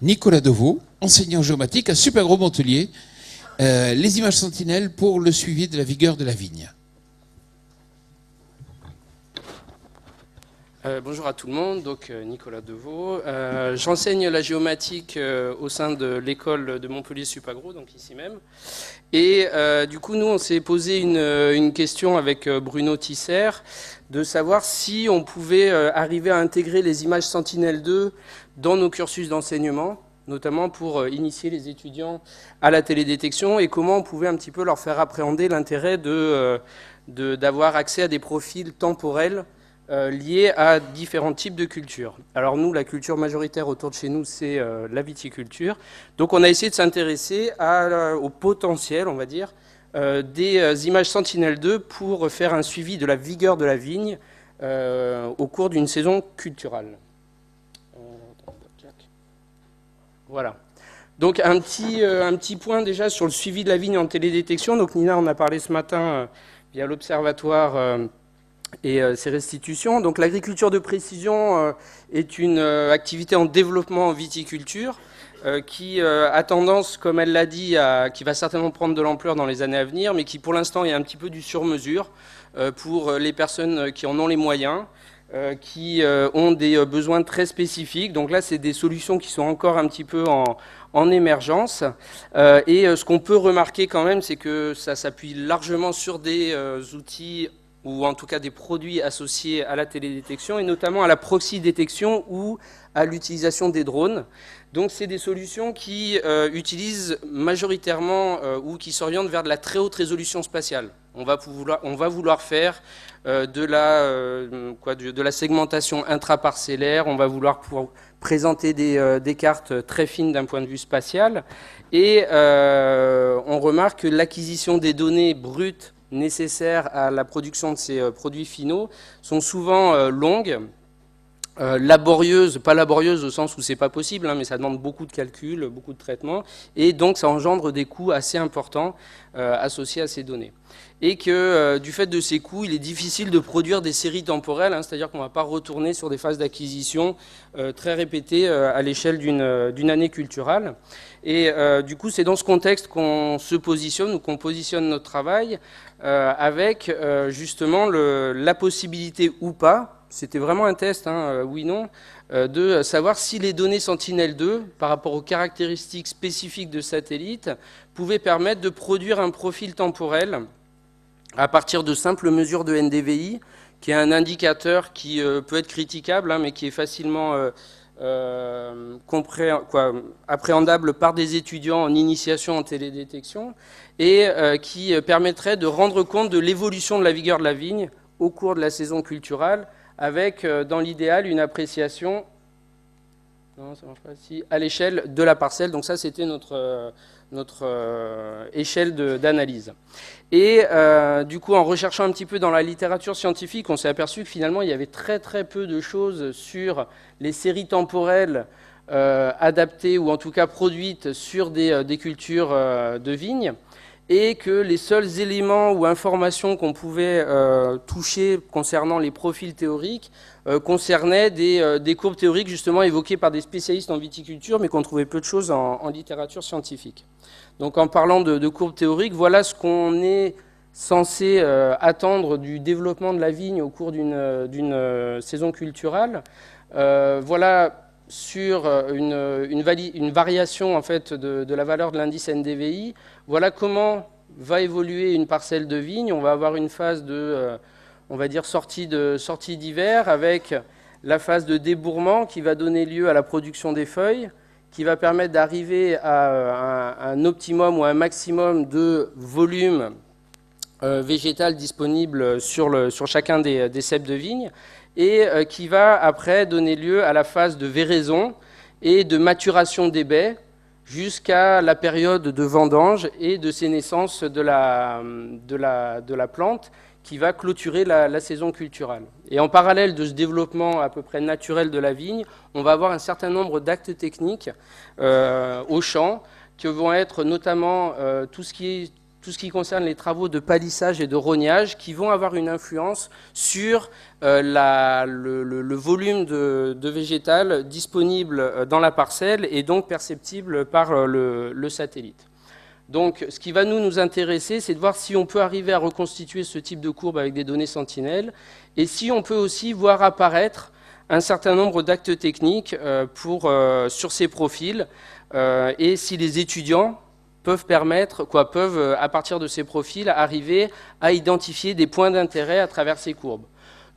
Nicolas Deveau, enseignant géomatique à Super Gros Montelier, les images sentinelles pour le suivi de la vigueur de la vigne. Bonjour à tout le monde, donc Nicolas Deveau. J'enseigne la géomatique au sein de l'école de Montpellier Supagro, donc ici même. Et du coup, nous, on s'est posé une question avec Bruno Tisser, de savoir si on pouvait arriver à intégrer les images Sentinelle-2 dans nos cursus d'enseignement, notamment pour initier les étudiants à la télédétection, et comment on pouvait un petit peu leur faire appréhender l'intérêt d'avoir accès à des profils temporels liés à différents types de cultures. Alors nous, la culture majoritaire autour de chez nous, c'est la viticulture. Donc on a essayé de s'intéresser au potentiel, on va dire, des images Sentinelle-2 pour faire un suivi de la vigueur de la vigne au cours d'une saison culturale. Voilà. Donc un petit point déjà sur le suivi de la vigne en télédétection. Donc Nina en a parlé ce matin via l'observatoire et ses restitutions. Donc l'agriculture de précision est une activité en développement en viticulture qui a tendance, comme elle l'a dit, qui va certainement prendre de l'ampleur dans les années à venir, mais qui pour l'instant est un petit peu du sur-mesure pour les personnes qui en ont les moyens, qui ont des besoins très spécifiques. Donc là, c'est des solutions qui sont encore un petit peu en émergence. Et ce qu'on peut remarquer quand même, c'est que ça s'appuie largement sur des outils ou en tout cas des produits associés à la télédétection, et notamment à la proxy-détection ou à l'utilisation des drones. Donc c'est des solutions qui utilisent majoritairement ou qui s'orientent vers de la très haute résolution spatiale. On va vouloir faire de la segmentation intraparcellaire, on va vouloir présenter des cartes très fines d'un point de vue spatial, et on remarque que l'acquisition des données brutes nécessaires à la production de ces produits finaux sont souvent longues, laborieuses, pas laborieuses au sens où c'est pas possible, mais ça demande beaucoup de calculs, beaucoup de traitements, et donc ça engendre des coûts assez importants associés à ces données. Et que du fait de ces coûts, il est difficile de produire des séries temporelles, c'est-à-dire qu'on ne va pas retourner sur des phases d'acquisition très répétées à l'échelle d'une année culturelle. Et du coup, c'est dans ce contexte qu'on se positionne, ou qu'on positionne notre travail, avec justement la possibilité ou pas, c'était vraiment un test, oui, non, de savoir si les données Sentinelle-2, par rapport aux caractéristiques spécifiques de satellites, pouvaient permettre de produire un profil temporel à partir de simples mesures de NDVI, qui est un indicateur qui peut être critiquable, mais qui est facilement appréhendable par des étudiants en initiation en télédétection, et qui permettrait de rendre compte de l'évolution de la vigueur de la vigne au cours de la saison culturelle, avec, dans l'idéal, une appréciation à l'échelle de la parcelle. Donc ça, c'était notre échelle d'analyse. Et du coup, en recherchant un petit peu dans la littérature scientifique, on s'est aperçu que finalement, il y avait très très peu de choses sur les séries temporelles adaptées, ou en tout cas produites sur des cultures de vignes, et que les seuls éléments ou informations qu'on pouvait toucher concernant les profils théoriques concernaient des courbes théoriques justement évoquées par des spécialistes en viticulture, mais qu'on trouvait peu de choses en littérature scientifique. Donc en parlant de courbes théoriques, voilà ce qu'on est censé attendre du développement de la vigne au cours d'une saison culturelle. Voilà sur une variation en fait de la valeur de l'indice NDVI. Voilà comment va évoluer une parcelle de vigne. On va avoir une phase de, on va dire, sortie d'hiver, avec la phase de débourrement qui va donner lieu à la production des feuilles, qui va permettre d'arriver à un optimum ou un maximum de volume végétal disponible sur chacun des ceps de vigne, et qui va après donner lieu à la phase de véraison et de maturation des baies jusqu'à la période de vendange et de sénescence de la plante, qui va clôturer la saison culturelle. Et en parallèle de ce développement à peu près naturel de la vigne, on va avoir un certain nombre d'actes techniques au champ, qui vont être notamment tout ce qui est tout ce qui concerne les travaux de palissage et de rognage qui vont avoir une influence sur le volume de végétal disponible dans la parcelle et donc perceptible par le satellite. Donc, ce qui va nous intéresser, c'est de voir si on peut arriver à reconstituer ce type de courbe avec des données sentinelles et si on peut aussi voir apparaître un certain nombre d'actes techniques sur ces profils et si les étudiants peuvent à partir de ces profils, arriver à identifier des points d'intérêt à travers ces courbes.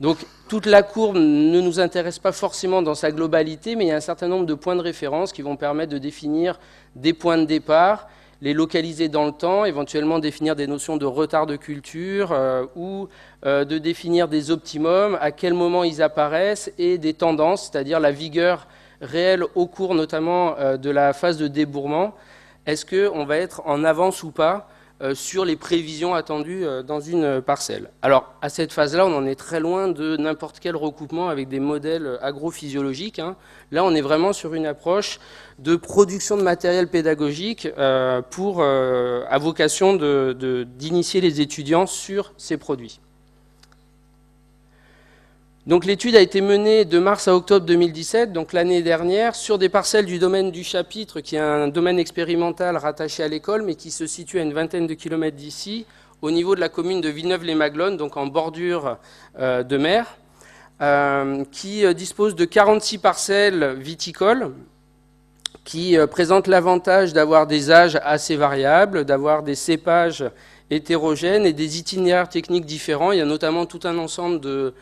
Donc, toute la courbe ne nous intéresse pas forcément dans sa globalité, mais il y a un certain nombre de points de référence qui vont permettre de définir des points de départ, les localiser dans le temps, éventuellement définir des notions de retard de culture ou de définir des optimums, à quel moment ils apparaissent, et des tendances, c'est-à-dire la vigueur réelle au cours notamment de la phase de débourrement. Est-ce qu'on va être en avance ou pas sur les prévisions attendues dans une parcelle? Alors, à cette phase-là, on en est très loin de n'importe quel recoupement avec des modèles agrophysiologiques. Là, on est vraiment sur une approche de production de matériel pédagogique à vocation d'initier les étudiants sur ces produits. Donc l'étude a été menée de mars à octobre 2017, donc l'année dernière, sur des parcelles du domaine du chapitre, qui est un domaine expérimental rattaché à l'école, mais qui se situe à une vingtaine de kilomètres d'ici, au niveau de la commune de Villeneuve-les-Maglones, donc en bordure de mer, qui dispose de 46 parcelles viticoles, qui présentent l'avantage d'avoir des âges assez variables, d'avoir des cépages hétérogènes et des itinéraires techniques différents. Il y a notamment tout un ensemble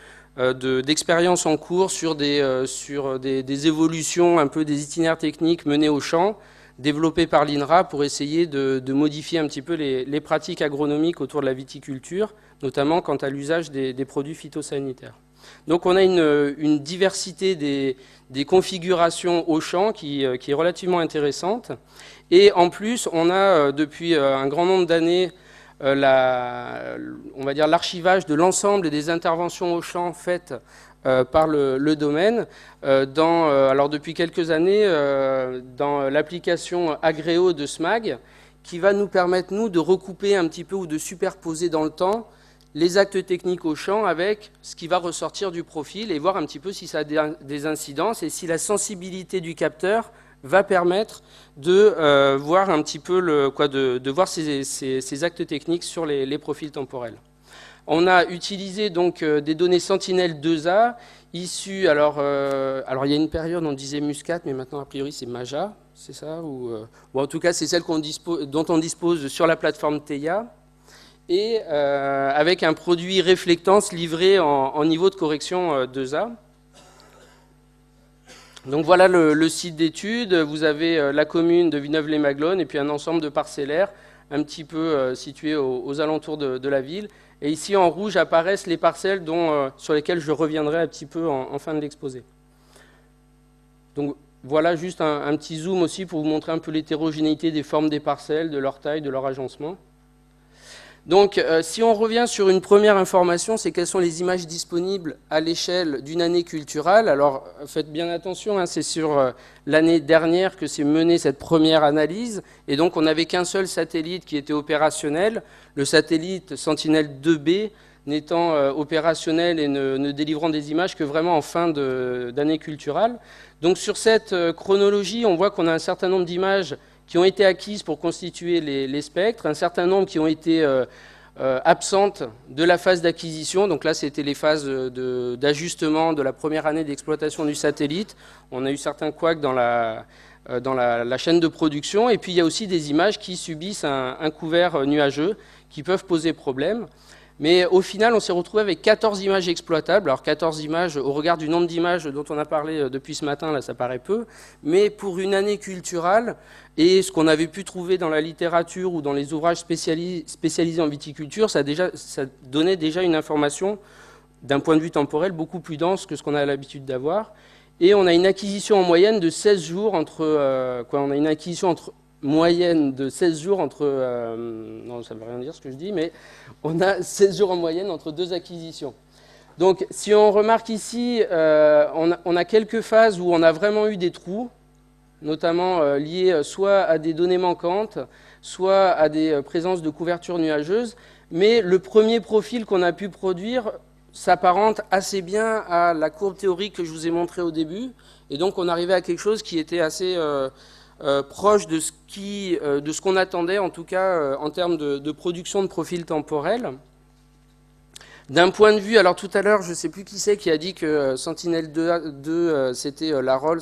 d'expériences en cours sur des évolutions, un peu des itinéraires techniques menés au champ, développés par l'INRA pour essayer de modifier un petit peu les pratiques agronomiques autour de la viticulture, notamment quant à l'usage des produits phytosanitaires. Donc on a une diversité des configurations au champ qui est relativement intéressante. Et en plus, on a depuis un grand nombre d'années on va dire l'archivage de l'ensemble des interventions au champ faites par le domaine, alors depuis quelques années, dans l'application Agreo de SMAG, qui va nous permettre, nous, de recouper un petit peu ou de superposer dans le temps les actes techniques au champ avec ce qui va ressortir du profil et voir un petit peu si ça a des incidences et si la sensibilité du capteur va permettre de voir un petit peu de voir ces actes techniques sur les profils temporels. On a utilisé donc des données Sentinel-2A issues, alors il y a une période on disait Muscat, mais maintenant a priori c'est Maja, c'est ça ou en tout cas c'est celle dont on dispose sur la plateforme TEIA, et avec un produit réflectance livré en niveau de correction 2A. Donc voilà le site d'étude. Vous avez la commune de Villeneuve-les-Maglones et puis un ensemble de parcellaires un petit peu situés aux alentours de la ville. Et ici en rouge apparaissent les parcelles sur lesquelles je reviendrai un petit peu en fin de l'exposé. Donc voilà juste un petit zoom aussi pour vous montrer un peu l'hétérogénéité des formes des parcelles, de leur taille, de leur agencement. Donc, si on revient sur une première information, c'est quelles sont les images disponibles à l'échelle d'une année culturale. Alors, faites bien attention, c'est sur l'année dernière que s'est menée cette première analyse. Et donc, on n'avait qu'un seul satellite qui était opérationnel, le satellite Sentinel-2B, n'étant opérationnel et ne délivrant des images que vraiment en fin d'année culturelle. Donc, sur cette chronologie, on voit qu'on a un certain nombre d'images qui ont été acquises pour constituer les spectres, un certain nombre qui ont été absentes de la phase d'acquisition. Donc là, c'était les phases d'ajustement de la première année d'exploitation du satellite. On a eu certains couacs dans la chaîne de production. Et puis, il y a aussi des images qui subissent un couvert nuageux qui peuvent poser problème. Mais au final, on s'est retrouvé avec 14 images exploitables. Alors 14 images, au regard du nombre d'images dont on a parlé depuis ce matin, là ça paraît peu. Mais pour une année culturale, et ce qu'on avait pu trouver dans la littérature ou dans les ouvrages spécialisés en viticulture, ça donnait déjà une information d'un point de vue temporel beaucoup plus dense que ce qu'on a l'habitude d'avoir. Et on a une acquisition en moyenne de 16 jours moyenne de 16 jours entre... non, ça ne veut rien dire ce que je dis, mais on a 16 jours en moyenne entre deux acquisitions. Donc, si on remarque ici, on a quelques phases où on a vraiment eu des trous, notamment liés soit à des données manquantes, soit à des présences de couverture nuageuse. Mais le premier profil qu'on a pu produire s'apparente assez bien à la courbe théorique que je vous ai montrée au début. Et donc on arrivait à quelque chose qui était assez proche de ce qu'on attendait, en tout cas en termes de production de profils temporels. D'un point de vue, alors tout à l'heure, je ne sais plus qui c'est qui a dit que Sentinel-2, c'était la Rolls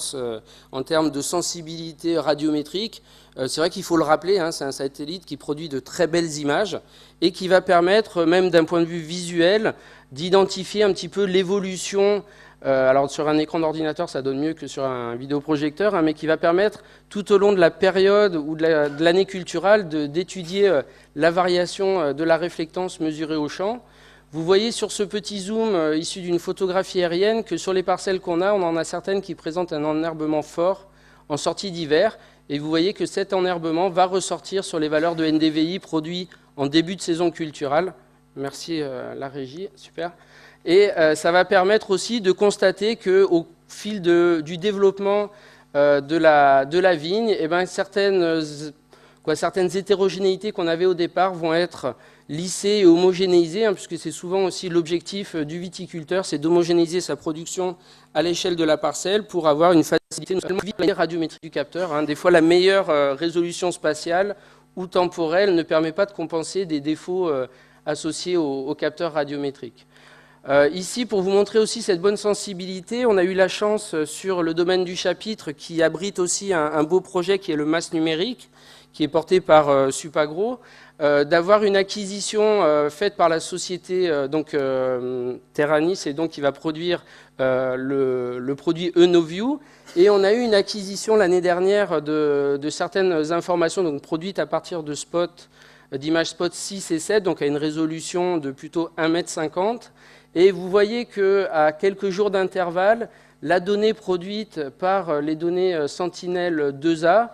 en termes de sensibilité radiométrique. C'est vrai qu'il faut le rappeler, hein, c'est un satellite qui produit de très belles images et qui va permettre, même d'un point de vue visuel, d'identifier un petit peu l'évolution. Alors sur un écran d'ordinateur, ça donne mieux que sur un vidéoprojecteur, hein, mais qui va permettre tout au long de la période ou de l'année culturale d'étudier la variation de la réflectance mesurée au champ. Vous voyez sur ce petit zoom issu d'une photographie aérienne que sur les parcelles qu'on a, on en a certaines qui présentent un enherbement fort en sortie d'hiver. Et vous voyez que cet enherbement va ressortir sur les valeurs de NDVI produits en début de saison culturelle. Merci la régie, super. Et ça va permettre aussi de constater qu'au fil du développement de la vigne, eh ben, certaines hétérogénéités qu'on avait au départ vont être lissées et homogénéisées, hein, puisque c'est souvent aussi l'objectif du viticulteur, c'est d'homogénéiser sa production à l'échelle de la parcelle pour avoir une facilité de la radiométrie du capteur. Hein. Des fois, la meilleure résolution spatiale ou temporelle ne permet pas de compenser des défauts associés au capteur radiométrique. Ici, pour vous montrer aussi cette bonne sensibilité, on a eu la chance sur le domaine du chapitre qui abrite aussi un beau projet qui est le MAS numérique, qui est porté par Supagro, d'avoir une acquisition faite par la société Terranis, et donc qui va produire le produit ENOView. Et on a eu une acquisition l'année dernière de certaines informations donc produites à partir de spots, d'images spot 6 et 7, donc à une résolution de plutôt 1,50 m. Et vous voyez qu'à quelques jours d'intervalle, la donnée produite par les données Sentinel-2A,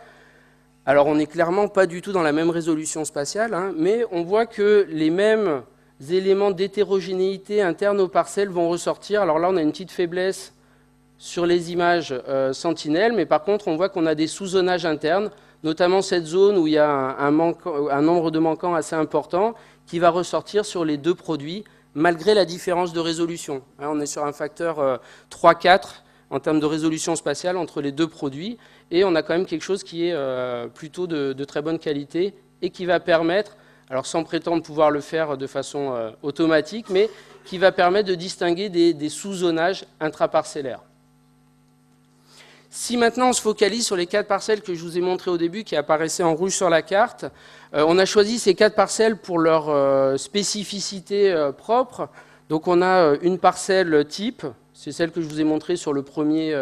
alors on n'est clairement pas du tout dans la même résolution spatiale, hein, mais on voit que les mêmes éléments d'hétérogénéité interne aux parcelles vont ressortir. Alors là, on a une petite faiblesse sur les images Sentinel, mais par contre, on voit qu'on a des sous-zonages internes, notamment cette zone où il y a un nombre de manquants assez important qui va ressortir sur les deux produits, malgré la différence de résolution. Hein, on est sur un facteur 3-4 en termes de résolution spatiale entre les deux produits, et on a quand même quelque chose qui est plutôt de très bonne qualité et qui va permettre, alors sans prétendre pouvoir le faire de façon automatique, mais qui va permettre de distinguer des sous-zonages intraparcellaires. Si maintenant on se focalise sur les 4 parcelles que je vous ai montrées au début, qui apparaissaient en rouge sur la carte, on a choisi ces 4 parcelles pour leur spécificité propre. Donc on a une parcelle type, c'est celle que je vous ai montrée sur le premier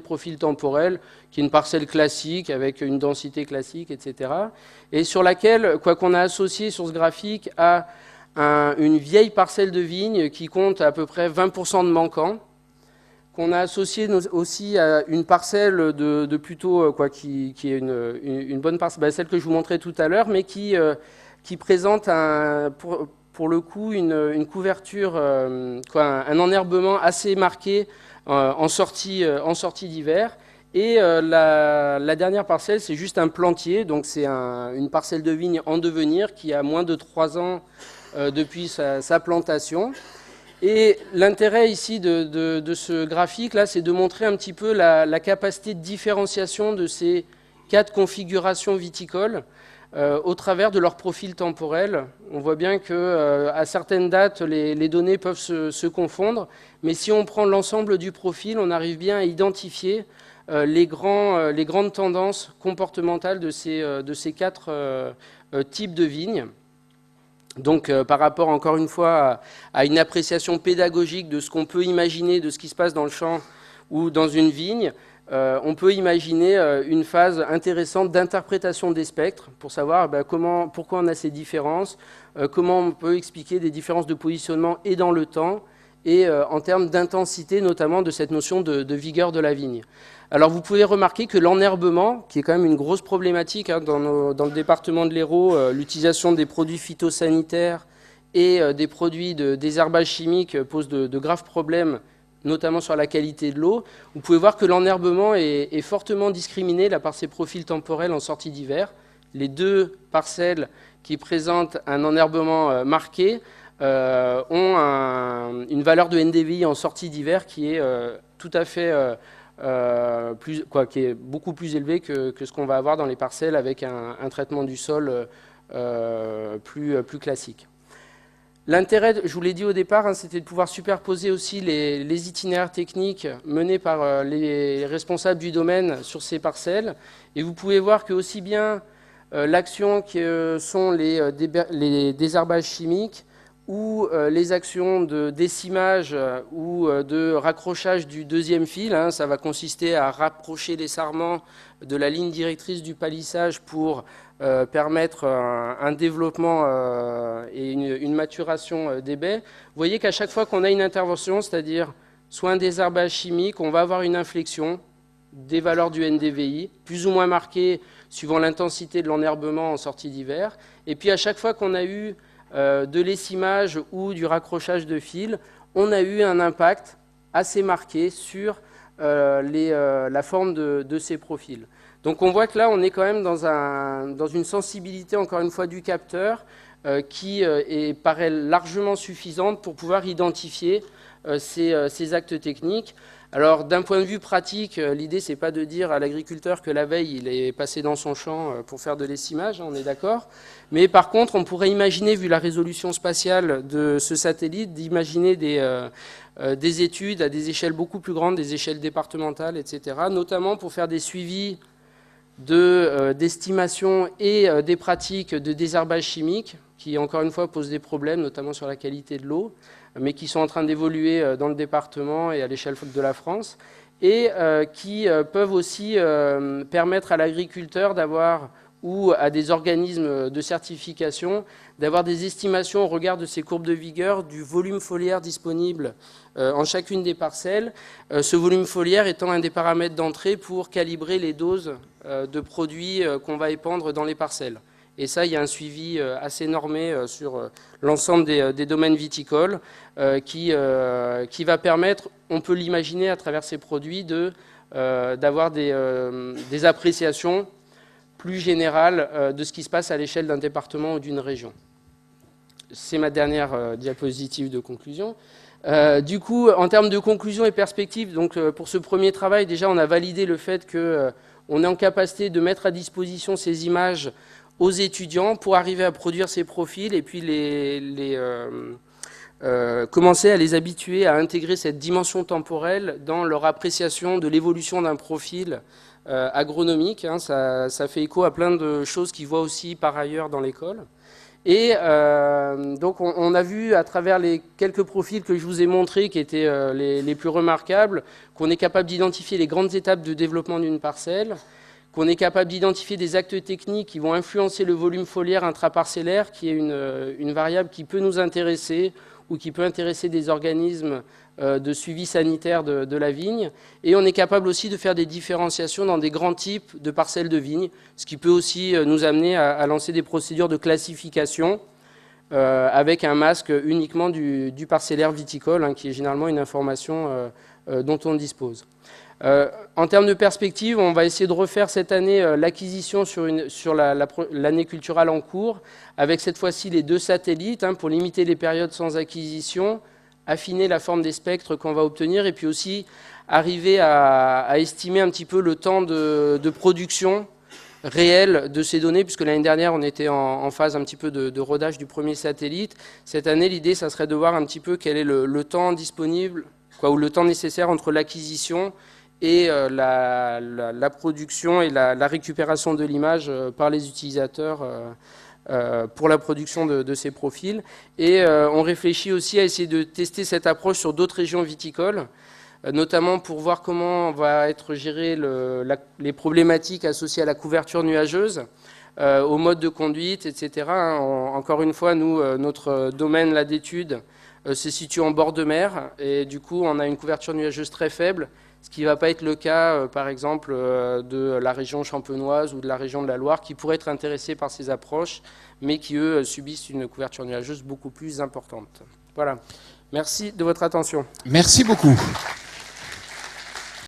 profil temporel, qui est une parcelle classique avec une densité classique, etc. Et sur laquelle, quoi qu'on a associé sur ce graphique, à une vieille parcelle de vigne qui compte à peu près 20% de manquants, qu'on a associé aussi à une parcelle de plutôt, qui est une bonne parcelle, celle que je vous montrais tout à l'heure, mais qui présente pour le coup une couverture, un enherbement assez marqué en sortie d'hiver. Et la dernière parcelle, c'est juste un plantier, donc c'est une parcelle de vigne en devenir qui a moins de 3 ans depuis sa plantation. Et l'intérêt ici de ce graphique-là, c'est de montrer un petit peu la capacité de différenciation de ces 4 configurations viticoles au travers de leur profil temporel. On voit bien qu'à certaines dates, les données peuvent se confondre, mais si on prend l'ensemble du profil, on arrive bien à identifier les grandes tendances comportementales de ces 4 types de vignes. Donc par rapport encore une fois à une appréciation pédagogique de ce qu'on peut imaginer de ce qui se passe dans le champ ou dans une vigne, on peut imaginer une phase intéressante d'interprétation des spectres pour savoir pourquoi on a ces différences, comment on peut expliquer des différences de positionnement et dans le temps et en termes d'intensité notamment de cette notion de vigueur de la vigne. Alors vous pouvez remarquer que l'enherbement, qui est quand même une grosse problématique hein, dans le département de l'Hérault, l'utilisation des produits phytosanitaires et des produits de désherbage chimique pose de graves problèmes, notamment sur la qualité de l'eau. Vous pouvez voir que l'enherbement est fortement discriminé là, par ses profils temporels en sortie d'hiver. les 2 parcelles qui présentent un enherbement marqué ont une valeur de NDVI en sortie d'hiver qui est tout à fait qui est beaucoup plus élevée que ce qu'on va avoir dans les parcelles avec un traitement du sol plus classique. L'intérêt, je vous l'ai dit au départ, c'était de pouvoir superposer aussi les itinéraires techniques menés par les responsables du domaine sur ces parcelles. Et vous pouvez voir que aussi bien l'action que sont les désherbages chimiques ou les actions de décimage ou de raccrochage du 2e fil, ça va consister à rapprocher les sarments de la ligne directrice du palissage pour permettre un développement et une maturation des baies. Vous voyez qu'à chaque fois qu'on a une intervention, c'est-à-dire soit un désherbage chimique, on va avoir une inflexion des valeurs du NDVI, plus ou moins marquées suivant l'intensité de l'enherbement en sortie d'hiver. Et puis à chaque fois qu'on a eu de l'essimage ou du raccrochage de fil, on a eu un impact assez marqué sur la forme de ces profils. Donc on voit que là, on est quand même dans une sensibilité, encore une fois, du capteur qui paraît largement suffisante pour pouvoir identifier ces actes techniques. Alors d'un point de vue pratique, l'idée c'est pas de dire à l'agriculteur que la veille il est passé dans son champ pour faire de l'essimage, on est d'accord. Mais par contre, on pourrait imaginer, vu la résolution spatiale de ce satellite, d'imaginer des études à des échelles beaucoup plus grandes, des échelles départementales, etc., notamment pour faire des suivis d'estimation et des pratiques de désherbage chimique qui, encore une fois, posent des problèmes, notamment sur la qualité de l'eau, mais qui sont en train d'évoluer dans le département et à l'échelle de la France, et qui peuvent aussi permettre à l'agriculteur d'avoir, ou à des organismes de certification, d'avoir des estimations au regard de ces courbes de vigueur du volume foliaire disponible en chacune des parcelles, ce volume foliaire étant un des paramètres d'entrée pour calibrer les doses de produits qu'on va épandre dans les parcelles. Et ça, il y a un suivi assez normé sur l'ensemble des domaines viticoles qui va permettre, on peut l'imaginer à travers ces produits, d'avoir des appréciations plus générales de ce qui se passe à l'échelle d'un département ou d'une région. C'est ma dernière diapositive de conclusion. Du coup, en termes de conclusion et perspective, donc, pour ce premier travail, déjà, on a validé le fait qu'on est en capacité de mettre à disposition ces images aux étudiants pour arriver à produire ces profils et puis commencer à les habituer à intégrer cette dimension temporelle dans leur appréciation de l'évolution d'un profil agronomique. Ça fait écho à plein de choses qu'ils voient aussi par ailleurs dans l'école. Et donc on a vu à travers les quelques profils que je vous ai montrés qui étaient les plus remarquables, qu'on est capable d'identifier les grandes étapes de développement d'une parcelle, qu'on est capable d'identifier des actes techniques qui vont influencer le volume foliaire intraparcellaire, qui est une variable qui peut nous intéresser ou qui peut intéresser des organismes de suivi sanitaire de la vigne. Et on est capable aussi de faire des différenciations dans des grands types de parcelles de vigne, ce qui peut aussi nous amener à lancer des procédures de classification avec un masque uniquement du parcellaire viticole, qui est généralement une information dont on dispose. En termes de perspective, on va essayer de refaire cette année l'acquisition sur l'année culturale en cours, avec cette fois-ci les 2 satellites, pour limiter les périodes sans acquisition, affiner la forme des spectres qu'on va obtenir, et puis aussi arriver à estimer un petit peu le temps de production réel de ces données, puisque l'année dernière, on était en phase un petit peu de rodage du premier satellite. Cette année, l'idée, ça serait de voir un petit peu quel est le temps disponible, ou le temps nécessaire entre l'acquisition et la production et la récupération de l'image par les utilisateurs pour la production de ces profils. Et on réfléchit aussi à essayer de tester cette approche sur d'autres régions viticoles, notamment pour voir comment va être gérées les problématiques associées à la couverture nuageuse, au mode de conduite, etc. Encore une fois, nous, notre domaine là d'études se situe en bord de mer, et du coup, on a une couverture nuageuse très faible, ce qui ne va pas être le cas, par exemple, de la région champenoise ou de la région de la Loire, qui pourraient être intéressés par ces approches, mais qui, eux, subissent une couverture nuageuse beaucoup plus importante. Voilà. Merci de votre attention. Merci beaucoup.